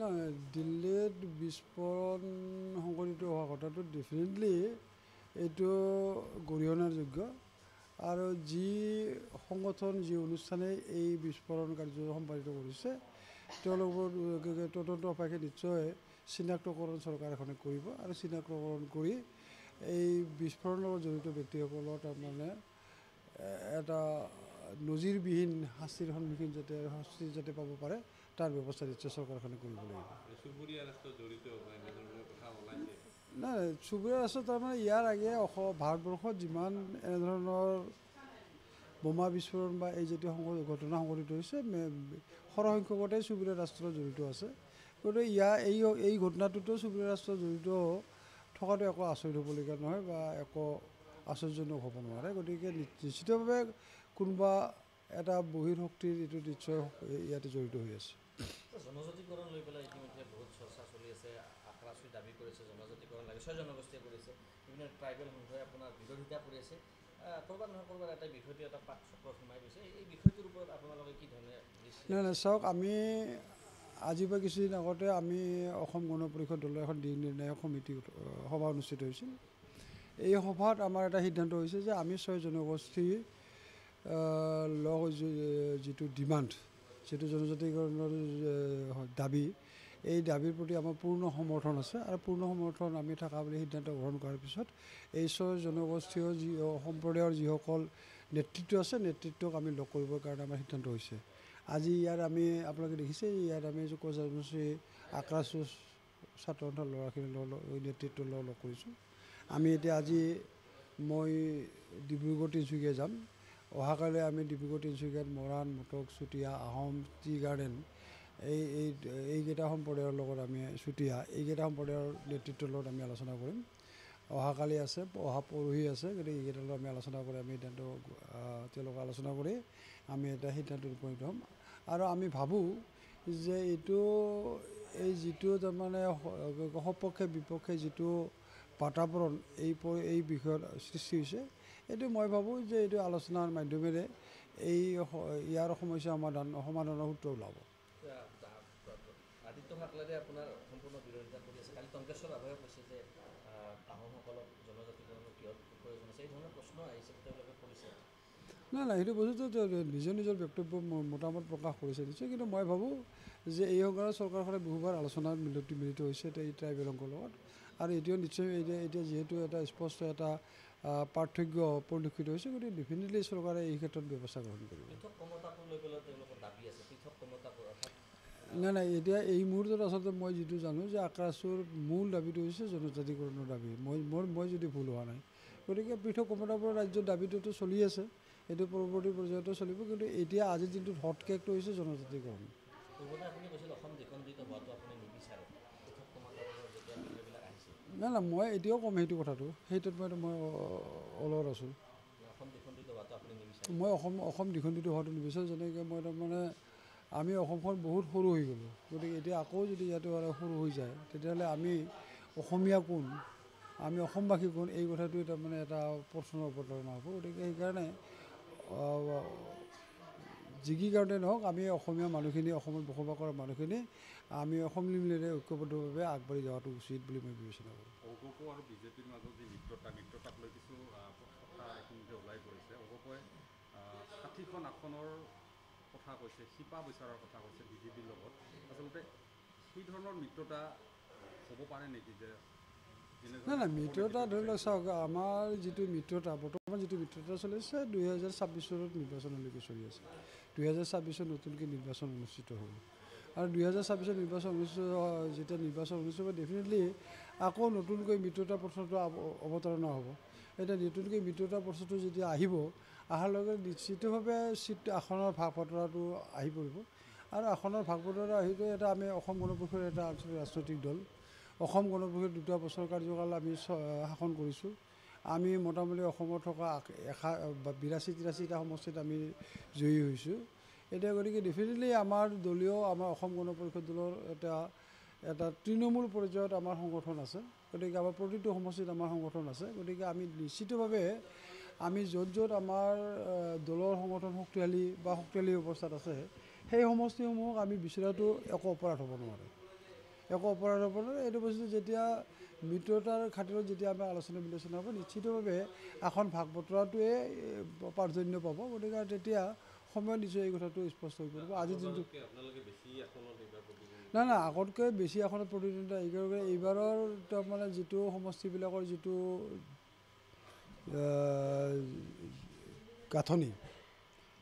নহয় দিল্লীত বিস্ফোৰণ সংঘটিত হোৱা কথাটো ডেফিনেটলি এইটো গৰিহণাৰ যোগ্য আৰু যি সংগঠন যি অনুষ্ঠানে এই বিস্ফোৰণ কাৰ্য সম্পাদিত কৰিছে তেওঁলোকৰ তদন্ত সাপেক্ষে নিশ্চয় চিনাক্তকৰণ চৰকাৰ এখনে কৰিব আৰু চিনাক্তকৰণ কৰি এই বিস্ফোৰণৰ লগত জড়িত ব্যক্তিসকলৰ তাৰমানে এটা নজিৰবিহীন শাস্তিৰ সন্মুখীন শাস্তি যাতে পাব পাৰে তাৰ ব্যৱস্থা নিশ্চয় চৰকাৰখনে কৰিব লাগিব। নাই চুবুৰীয়া ৰাষ্ট্ৰ তাৰমানে ইয়াৰ আগে ভাৰতবৰ্ষত যিমান এনেধৰণৰ বোমা বিস্ফোৰণ বা এই জাতীয় ঘটনা সংঘটিত হৈছে সৰহসংখ্যকতে চুবুৰীয়া ৰাষ্ট্ৰ জড়িত আছে। গতিকে এই ঘটনাটোতো চুবুৰীয়া ৰাষ্ট্ৰ জড়িত থকাটো একো আচৰিত হ'বলগীয়া নহয় বা একো আশ্চৰ্যজনক হ'ব নোৱাৰে। গতিকে নিশ্চিতভাৱে কোনোবা এটা বহিঃশক্তিৰ এইটো নিশ্চয় ইয়াতে জড়িত হৈ আছে। জনজাতিকৰণ লৈ পেলাই ইতিমধ্যে বহুত চৰ্চা চলি আছে। আক্ৰাচুই দাবী কৰিছে জনজাতিকৰণ লাগে, ছয় জনগোষ্ঠীয়ে কৰিছে, বিভিন্ন ট্ৰাইবেল সংঘই আপোনাৰ বিৰোধিতা কৰি আছে। ক'ৰবাত নহয় ক'ৰবাত এটা বিষয়টো এটা পাক চক্ৰত সোমাই গৈছে। এই বিষয়টোৰ ওপৰত আপোনালোকে কি ধৰণে নাই চাওক, আমি আজিৰ পৰা কিছুদিন আগতে আমি অসম গণ পৰিষদ দলৰ এখন দিশ নিৰ্ণায়ক সমিতি সভা অনুষ্ঠিত হৈছিল। এই সভাত আমাৰ এটা সিদ্ধান্ত হৈছে যে আমি ছয় জনগোষ্ঠীৰ যিটো ডিমাণ্ড, যিটো জনজাতিকৰণৰ দাবী, এই দাবীৰ প্ৰতি আমাৰ পূৰ্ণ সমৰ্থন আছে আৰু পূৰ্ণ সমৰ্থন আমি থকা বুলি সিদ্ধান্ত গ্ৰহণ কৰাৰ পিছত এই ছয় জনগোষ্ঠীয় সম্প্ৰদায়ৰ যিসকল নেতৃত্ব আছে নেতৃত্বক আমি লগ কৰিবৰ কাৰণে আমাৰ সিদ্ধান্ত হৈছে। আজি ইয়াত আমি আপোনালোকে দেখিছে ইয়াত আমি জনগোষ্ঠী আক্ৰাচু ছাত্ৰ সন্থাৰ ল'ৰাখিনিৰ নেতৃত্বৰ লগ কৰিছোঁ। আমি এতিয়া আজি মই ডিব্ৰুগড় তিনিচুকীয়া যাম। অহাকালি আমি ডিব্ৰুগড় তিনিচুকীয়াত মৰাণ, মটক, চুতীয়া, আহোম, টি গাৰ্ডেন এইকেইটা সম্প্ৰদায়ৰ লগত আমি চুতীয়া এইকেইটা সম্প্ৰদায়ৰ নেতৃত্বৰ লগত আমি আলোচনা কৰিম। অহাকালি আছে, অহা পৰহি আছে। গতিকে এইকেইটাৰ লগত আমি আলোচনা কৰি আমি তেওঁলোকক আলোচনা কৰি আমি এটা সিদ্ধান্তত উপনীত হ'ম। আৰু আমি ভাবোঁ যে এই যিটো তাৰমানে সপক্ষে বিপক্ষে যিটো বাতাবৰণ এই বিষয়ত সৃষ্টি হৈছে, এইটো মই ভাবোঁ যে এইটো আলোচনাৰ মাধ্যমেৰে ইয়াৰ সমস্যা সমাধানৰ সূত্ৰ ওলাব। আদিত্য ঠাকৰেৰে আপোনাৰ সম্পূৰ্ণ বিৰোধিতা কৰি আছে। কালি টংকেশ্বৰ ৰাভায়ে কৈছে যে আহোমসকলক জনজাতিকৰণৰ কিহত প্ৰয়োজন আছে, এই ধৰণৰ প্ৰশ্ন আহিছে, তেওঁলোকে কৰিছে। নাই সেইটো বস্তুটো নিজৰ নিজৰ বক্তব্য মতামত প্ৰকাশ কৰিছে নিশ্চয়। কিন্তু মই ভাবোঁ যে এই সংক্ৰান্তত চৰকাৰখনে বহুবাৰ আলোচনাত মিলিত হৈছে এই ট্ৰাইবেলসকলৰ লগত। আৰু এতিয়াও নিশ্চয় এতিয়া যিহেতু এটা স্পষ্ট এটা পাৰ্থক্য পৰিলক্ষিত হৈছে, গতিকে ডেফিনেটলি চৰকাৰে এই ক্ষেত্ৰত ব্যৱস্থা গ্ৰহণ কৰিব। নাই এতিয়া এই মুহূৰ্তত আচলতে মই যিটো জানো যে আক্ৰাচুৰ মূল দাবীটো হৈছে জনজাতিকৰণৰ দাবী। মই যদি ভুল হোৱা নাই। গতিকে পৃথক কমতাপুৰ ৰাজ্যৰ দাবীটোতো চলি আছে, এইটো পৰৱৰ্তী পৰ্যায়তো চলিব। কিন্তু এতিয়া আজিৰ দিনটোত হটকেকটো হৈছে জনজাতিকৰণ। নাই মই এতিয়াও ক'ম সেইটো কথাটো, সেইটোত মই অলৰত আছোঁ। মই অসম দ্বিখণ্ডিত হোৱাটো নিবিচাৰোঁ। যেনেকৈ মই তাৰমানে আমি অসমখন বহুত সৰু হৈ গ'লোঁ। গতিকে এতিয়া আকৌ যদি ইয়াতে সৰু হৈ যায়, তেতিয়াহ'লে আমি অসমীয়া কোন, আমি অসমবাসী কোন, এই কথাটোৱে তাৰমানে এটা প্ৰশ্নৰ অৱতাৰণা হ'ব। গতিকে সেইকাৰণে যি কি কাৰণে নহওক আমি অসমীয়া মানুহখিনি, অসমত বসবাস কৰা মানুহখিনি আমি সমলিলেৰে ঐক্যবদ্ধভাৱে আগবাঢ়ি যোৱাটো উচিত বুলি মই বিবেচনা কৰোঁ। অগপ আৰু বিজেপিৰ মাজত যি মিত্ৰতাক লৈ কিছু কথা ইতিমধ্যে ওলাই পৰিছে। অগপই 60খন আসনৰ কথা কৈছে, শিপা বিচাৰৰ কথা কৈছে বিজেপিৰ লগত। আচলতে সেই ধৰণৰ মিত্ৰতা হ'ব পাৰে নেকি? যে নাই মিত্ৰতা ধৰি লওক চাওক, আমাৰ যিটো মিত্ৰতা বৰ্তমান যিটো মিত্ৰতা চলি আছে 2026 চনত নিৰ্বাচনলৈকে চলি আছে। 2026 নতুনকৈ নিৰ্বাচন অনুষ্ঠিত হ'ল আৰু 2026 নিৰ্বাচন যেতিয়া নিৰ্বাচন অনুষ্ঠিত হ'ব, ডেফিনেটলি আকৌ নতুনকৈ মিত্ৰতা প্ৰশ্নটো অৱতাৰণা হ'ব। এতিয়া নতুনকৈ মিত্ৰতা প্ৰশ্নটো যেতিয়া আহিব, অহাৰ লগে নিশ্চিতভাৱে আসনৰ ভাগ বতৰাটো আহি পৰিব। আৰু আসনৰ ভাগ বতৰা আহিলে এটা আমি অসম গণ পৰিষদৰ এটা আঞ্চলিক ৰাজনৈতিক দল। অসম গণ পৰিষদ 2 বছৰ কাৰ্যকাল আমি শাসন কৰিছোঁ। আমি মোটামুটি অসমত থকা 82-83টা সমষ্টিত আমি জয়ী হৈছোঁ। এতিয়া গতিকে ডেফিনেটলি আমাৰ অসম গণ পৰিষদ দলৰ এটা তৃণমূল পৰ্যায়ত আমাৰ সংগঠন আছে। গতিকে আমাৰ প্ৰতিটো সমষ্টিত আমাৰ সংগঠন আছে। গতিকে আমি নিশ্চিতভাৱে আমি য'ত আমাৰ দলৰ সংগঠন শক্তিশালী অৱস্থাত আছে, সেই সমষ্টিসমূহক আমি বিচৰাটো একো অপৰাধ হ'ব নোৱাৰে। একো অপৰাধ হ'ব নোৱাৰে। এইটো বস্তু যেতিয়া মিত্ৰতাৰ খাতিৰত যেতিয়া আমি আলোচনা বিলোচনা হ'ব, নিশ্চিতভাৱে এখন ভাগ বতৰাটোৱে প্ৰাধান্য পাব। গতিকে তেতিয়া সময় নিশ্চয় এই কথাটো স্পষ্ট হৈ পৰিব। আজি যোনটো নাই আগতকৈ বেছি এখনত প্ৰতিদ্বন্দ্বিতা এইবাৰৰ তাৰমানে যিটো সমষ্টিবিলাকৰ যিটো গাঁথনি,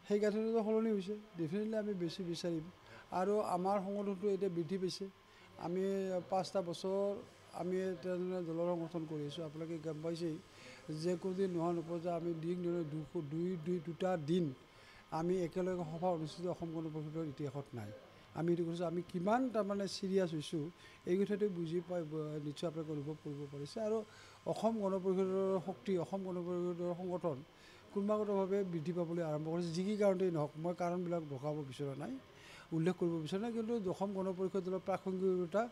সেই গাঁথনিটো সলনি হৈছে। ডেফিনেটলি আমি বেছি বিচাৰিম আৰু আমাৰ সংগঠনটো এতিয়া বৃদ্ধি পাইছে। আমি 5টা বছৰ আমি তেনেধৰণে দলৰ সংগঠন কৰি আছোঁ। আপোনালোকে গম পাইছেই যে কোনোদিন নোহোৱা নোপোৱা আমি দুটা দিন আমি একেলগে সভা অনুষ্ঠিত অসম গণ পৰিষদৰ ইতিহাসত নাই। আমি এইটো কৈছোঁ আমি কিমান তাৰমানে চিৰিয়াছ হৈছোঁ এই কথাটো বুজি পাই নিশ্চয় আপোনালোকে অনুভৱ কৰিব পাৰিছে। আৰু অসম গণ পৰিষদৰ শক্তি, অসম গণ পৰিষদৰ সংগঠন ক্ৰমাগতভাৱে বৃদ্ধি পাবলৈ আৰম্ভ কৰিছে। যি কি কাৰণতেই নহওক, মই কাৰণবিলাক দৰ্শাব বিচৰা নাই, উল্লেখ কৰিব বিচৰা নাই, কিন্তু অসম গণ পৰিষদ দলৰ প্ৰাসংগিকতা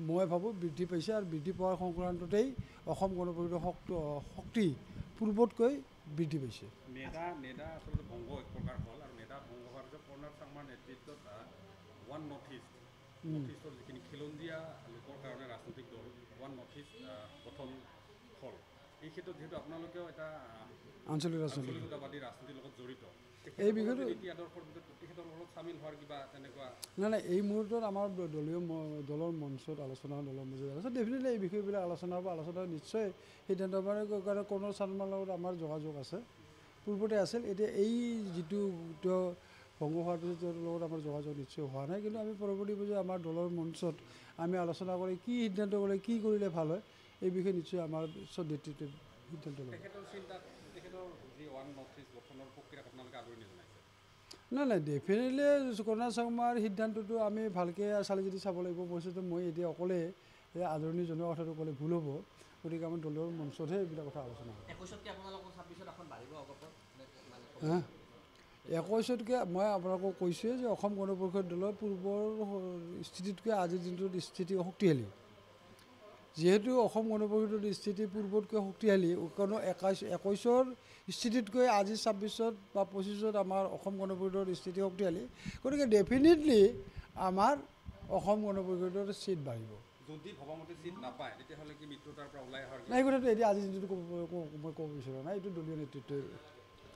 মই ভাবোঁ বৃদ্ধি পাইছে। আৰু বৃদ্ধি পোৱাৰ সংক্ৰান্ততেই অসম গণ পৰিষদৰ শক্তি পূৰ্বতকৈ বৃদ্ধি পাইছে। নেডা আচলতে ভংগ এক প্ৰকাৰ হ'ল আৰু নেডা ভংগ হোৱাৰ পিছত কৰ্ণাড চাংমাৰ নেতৃত্বত ওৱান নৰ্থ ইষ্টৰ যিখিনি খিলঞ্জীয়া লোকৰ কাৰণে ৰাজনৈতিক দল ওৱান নৰ্থ ইষ্ট গঠন হ'ল। এই ক্ষেত্ৰত যিহেতু আপোনালোকেও এটা আঞ্চলিকতাবাদী ৰাজনীতিৰ লগত জড়িত, এই বিষয়টো নীতি আদৰ্শৰ ভিতৰত তেখেতৰ লগত চামিল হোৱাৰ কিবা তেনেকুৱা নাই এই মুহূৰ্তত আমাৰ দলৰ মঞ্চত আলোচনা, দলৰ মাজত আলোচনা, ডেফিনেটলি এই বিষয়বিলাক আলোচনা হ'ব। আলোচনা নিশ্চয় সিদ্ধান্ত মানে কাৰণে কৰ্ণেল চাংমাৰ লগত আমাৰ যোগাযোগ আছে, পূৰ্বতে আছিল। এতিয়া এই যিটো ভংগ হোৱাৰ পিছত তেওঁৰ লগত আমাৰ যোগাযোগ নিশ্চয় হোৱা নাই, কিন্তু আমি পৰৱৰ্তী পৰ্যায়ত আমাৰ দলৰ মঞ্চত আমি আলোচনা কৰি কি সিদ্ধান্ত কৰিলে কি কৰিলে ভাল হয় এই বিষয়ে নিশ্চয় আমাৰ উচ্চ নেতৃত্বে সিদ্ধান্ত ল'ব। নাই ডেফিনেটলি কৰ্ণেল চাংমাৰ সিদ্ধান্তটো আমি ভালকৈ চালি জাৰি চাব লাগিব। বস্তুটো মই এতিয়া অকলে আদৰণি জনোৱা কথাটো ক'লে ভুল হ'ব। গতিকে আমাৰ দলৰ মঞ্চতহে এইবিলাক কথা আলোচনা হ'ব। 21তকৈ মই আপোনালোকক কৈছোঁৱে যে অসম গণ পৰিষদ দলৰ পূৰ্বৰ স্থিতিতকৈ আজিৰ দিনটোত স্থিতি শক্তিশালী। যিহেতু অসম গণ পৰিষদৰ স্থিতি পূৰ্বতকৈ শক্তিশালী, কোনো 21ৰ স্থিতিতকৈ আজি 26ত বা 25ত আমাৰ অসম গণ পৰিষদৰ স্থিতি শক্তিশালী। গতিকে ডেফিনেটলি আমাৰ অসম গণ পৰিষদৰ ছিট বাঢ়িব। যদি ভবামতে ছিট নাপায় তেতিয়াহ'লে কি মিত্ৰতাৰ পৰা ওলাই অহাৰ নাই এই কথাটো এতিয়া আজি যিটো মই ক'ব বিচৰা নাই, এইটো দলীয় নেতৃত্বই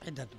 সিদ্ধান্ত।